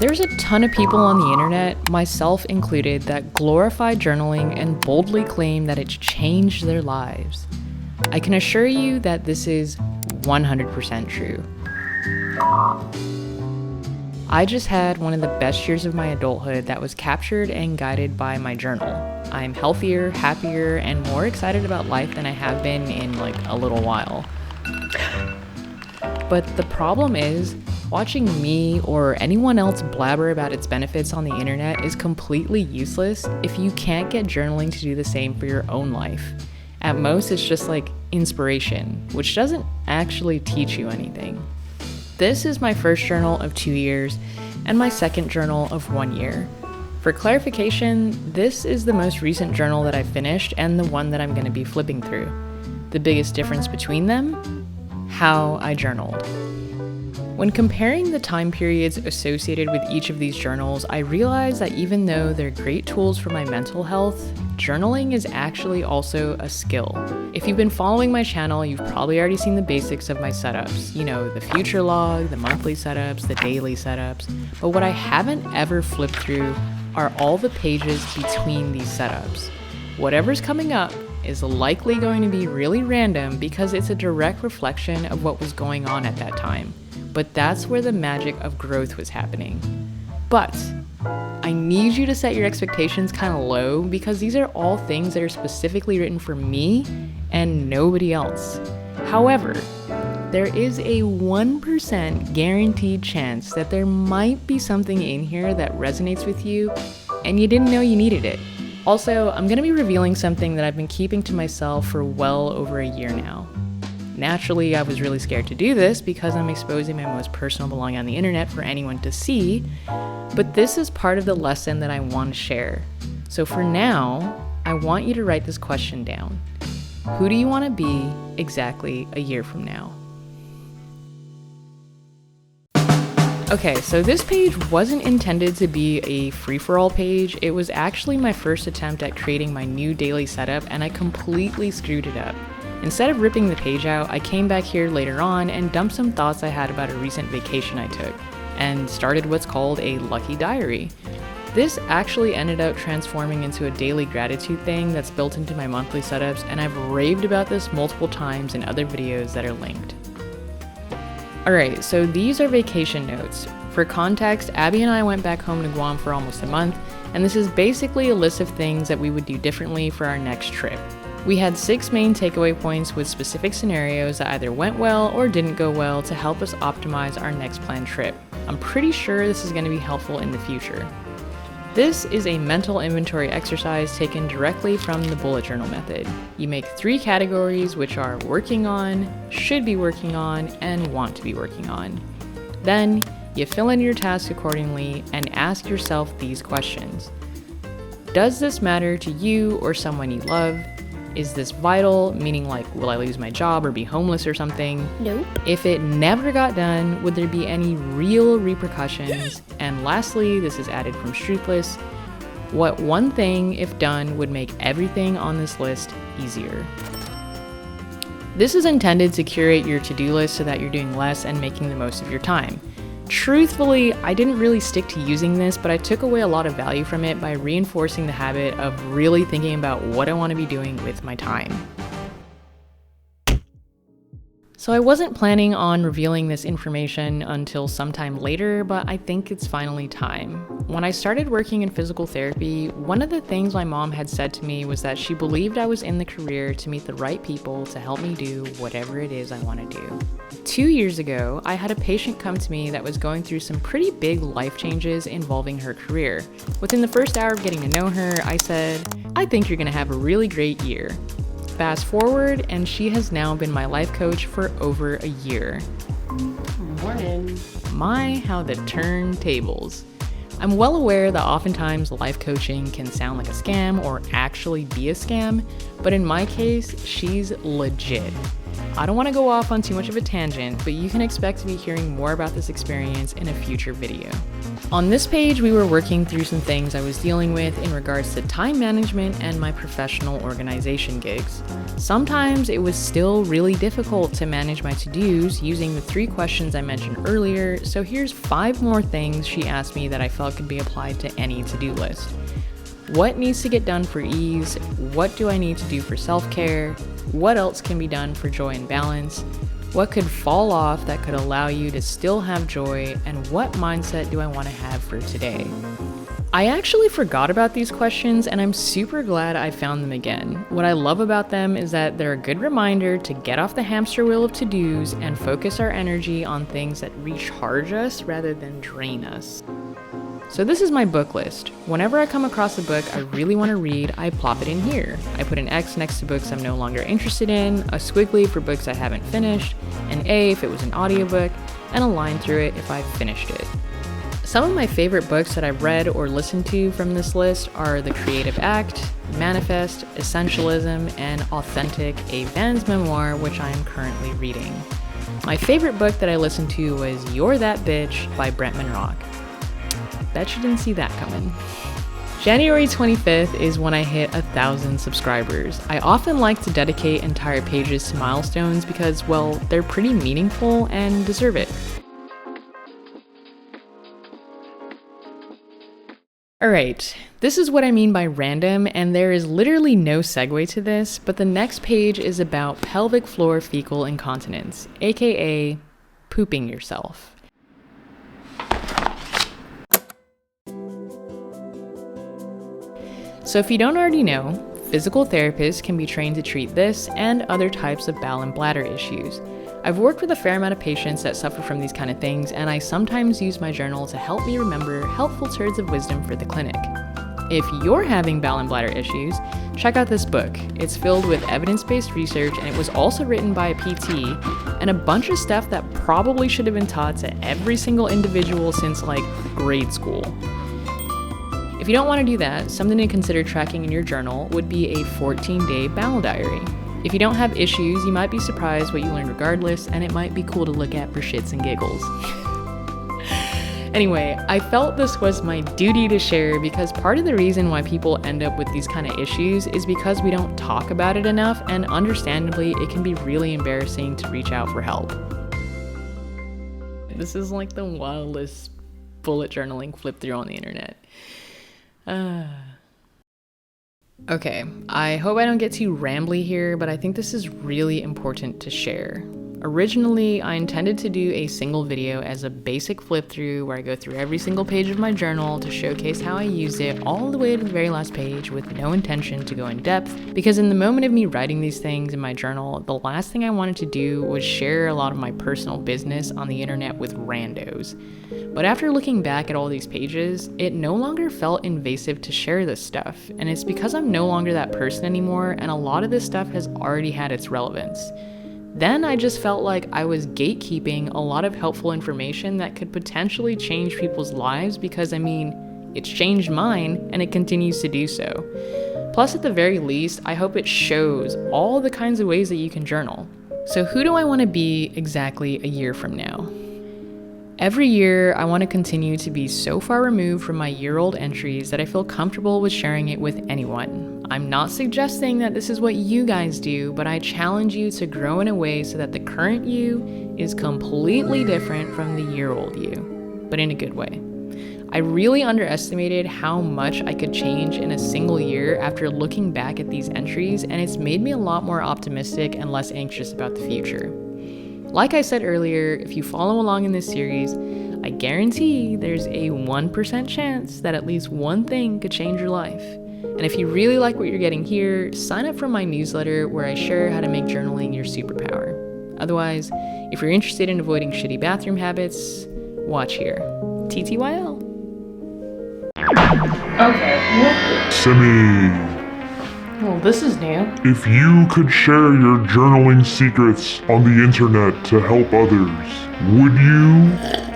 There's a ton of people on the internet, myself included, that glorify journaling and boldly claim that it's changed their lives. I can assure you that this is 100% true. I just had one of the best years of my adulthood that was captured and guided by my journal. I'm healthier, happier, and more excited about life than I have been in like a little while. But the problem is, watching me or anyone else blabber about its benefits on the internet is completely useless if you can't get journaling to do the same for your own life. At most, it's just like inspiration, which doesn't actually teach you anything. This is my first journal of 2 years and my second journal of 1 year. For clarification, this is the most recent journal that I finished and the one that I'm going to be flipping through. The biggest difference between them? How I journaled. When comparing the time periods associated with each of these journals, I realized that even though they're great tools for my mental health, journaling is actually also a skill. If you've been following my channel, you've probably already seen the basics of my setups. You know, the future log, the monthly setups, the daily setups. But what I haven't ever flipped through are all the pages between these setups. Whatever's coming up is likely going to be really random because it's a direct reflection of what was going on at that time. But that's where the magic of growth was happening. But I need you to set your expectations kind of low because these are all things that are specifically written for me and nobody else. However, there is a 1% guaranteed chance that there might be something in here that resonates with you and you didn't know you needed it. Also, I'm going to be revealing something that I've been keeping to myself for well over a year now. Naturally, I was really scared to do this because I'm exposing my most personal belonging on the internet for anyone to see, but this is part of the lesson that I want to share. So for now, I want you to write this question down. Who do you want to be exactly a year from now? Okay, so this page wasn't intended to be a free-for-all page. It was actually my first attempt at creating my new daily setup, and I completely screwed it up. Instead of ripping the page out, I came back here later on and dumped some thoughts I had about a recent vacation I took, and started what's called a lucky diary. This actually ended up transforming into a daily gratitude thing that's built into my monthly setups, and I've raved about this multiple times in other videos that are linked. Alright, so these are vacation notes. For context, Abby and I went back home to Guam for almost a month, and this is basically a list of things that we would do differently for our next trip. We had 6 main takeaway points with specific scenarios that either went well or didn't go well to help us optimize our next planned trip. I'm pretty sure this is going to be helpful in the future. This is a mental inventory exercise taken directly from the bullet journal method. You make 3 categories, which are working on, should be working on, and want to be working on. Then, you fill in your tasks accordingly and ask yourself these questions. Does this matter to you or someone you love? Is this vital, meaning like, will I lose my job or be homeless or something? Nope. If it never got done, would there be any real repercussions? And lastly, this is added from Truthless, what one thing, if done, would make everything on this list easier? This is intended to curate your to-do list so that you're doing less and making the most of your time. Truthfully, I didn't really stick to using this, but I took away a lot of value from it by reinforcing the habit of really thinking about what I want to be doing with my time. So I wasn't planning on revealing this information until sometime later, but I think it's finally time. When I started working in physical therapy, one of the things my mom had said to me was that she believed I was in the career to meet the right people to help me do whatever it is I want to do. 2 years ago, I had a patient come to me that was going through some pretty big life changes involving her career. Within the first hour of getting to know her, I said, "I think you're going to have a really great year." Fast forward, and she has now been my life coach for over a year. Morning. My, how the turntables. I'm well aware that oftentimes life coaching can sound like a scam or actually be a scam, but in my case, she's legit. I don't want to go off on too much of a tangent, but you can expect to be hearing more about this experience in a future video. On this page, we were working through some things I was dealing with in regards to time management and my professional organization gigs. Sometimes it was still really difficult to manage my to-dos using the 3 questions I mentioned earlier, so here's 5 more things she asked me that I felt could be applied to any to-do list. What needs to get done for ease? What do I need to do for self-care? What else can be done for joy and balance? What could fall off that could allow you to still have joy? And what mindset do I want to have for today? I actually forgot about these questions and I'm super glad I found them again. What I love about them is that they're a good reminder to get off the hamster wheel of to-dos and focus our energy on things that recharge us rather than drain us. So this is my book list. Whenever I come across a book I really want to read, I plop it in here. I put an X next to books I'm no longer interested in, a squiggly for books I haven't finished, an A if it was an audiobook, and a line through it if I've finished it. Some of my favorite books that I've read or listened to from this list are The Creative Act, Manifest, Essentialism, and Authentic, a Van's memoir, which I am currently reading. My favorite book that I listened to was You're That Bitch by Brentman Rock. Bet you didn't see that coming. January 25th is when I hit 1,000 subscribers. I often like to dedicate entire pages to milestones because, well, they're pretty meaningful and deserve it. Alright, this is what I mean by random, and there is literally no segue to this, but the next page is about pelvic floor fecal incontinence, aka pooping yourself. So if you don't already know, physical therapists can be trained to treat this and other types of bowel and bladder issues. I've worked with a fair amount of patients that suffer from these kind of things, and I sometimes use my journal to help me remember helpful turds of wisdom for the clinic. If you're having bowel and bladder issues, check out this book. It's filled with evidence-based research, and it was also written by a PT, and a bunch of stuff that probably should have been taught to every single individual since like grade school. If you don't want to do that, something to consider tracking in your journal would be a 14-day bowel diary. If you don't have issues, you might be surprised what you learned regardless, and it might be cool to look at for shits and giggles. Anyway, I felt this was my duty to share because part of the reason why people end up with these kind of issues is because we don't talk about it enough, and understandably, it can be really embarrassing to reach out for help. This is like the wildest bullet journaling flip through on the internet. Okay, I hope I don't get too rambly here, but I think this is really important to share. Originally, I intended to do a single video as a basic flip through where I go through every single page of my journal to showcase how I used it all the way to the very last page with no intention to go in depth, because in the moment of me writing these things in my journal, the last thing I wanted to do was share a lot of my personal business on the internet with randos. But after looking back at all these pages, it no longer felt invasive to share this stuff, and it's because I'm no longer that person anymore, and a lot of this stuff has already had its relevance. Then I just felt like I was gatekeeping a lot of helpful information that could potentially change people's lives because, I mean, it's changed mine and it continues to do so. Plus, at the very least, I hope it shows all the kinds of ways that you can journal. So who do I want to be exactly a year from now? Every year, I want to continue to be so far removed from my year-old entries that I feel comfortable with sharing it with anyone. I'm not suggesting that this is what you guys do, but I challenge you to grow in a way so that the current you is completely different from the year-old you, but in a good way. I really underestimated how much I could change in a single year after looking back at these entries, and it's made me a lot more optimistic and less anxious about the future. Like I said earlier, if you follow along in this series, I guarantee there's a 1% chance that at least one thing could change your life. And if you really like what you're getting here, sign up for my newsletter where I share how to make journaling your superpower. Otherwise, if you're interested in avoiding shitty bathroom habits, watch here. TTYL. Okay. Simi, Well, this is new. if you could share your journaling secrets on the internet to help others, would you?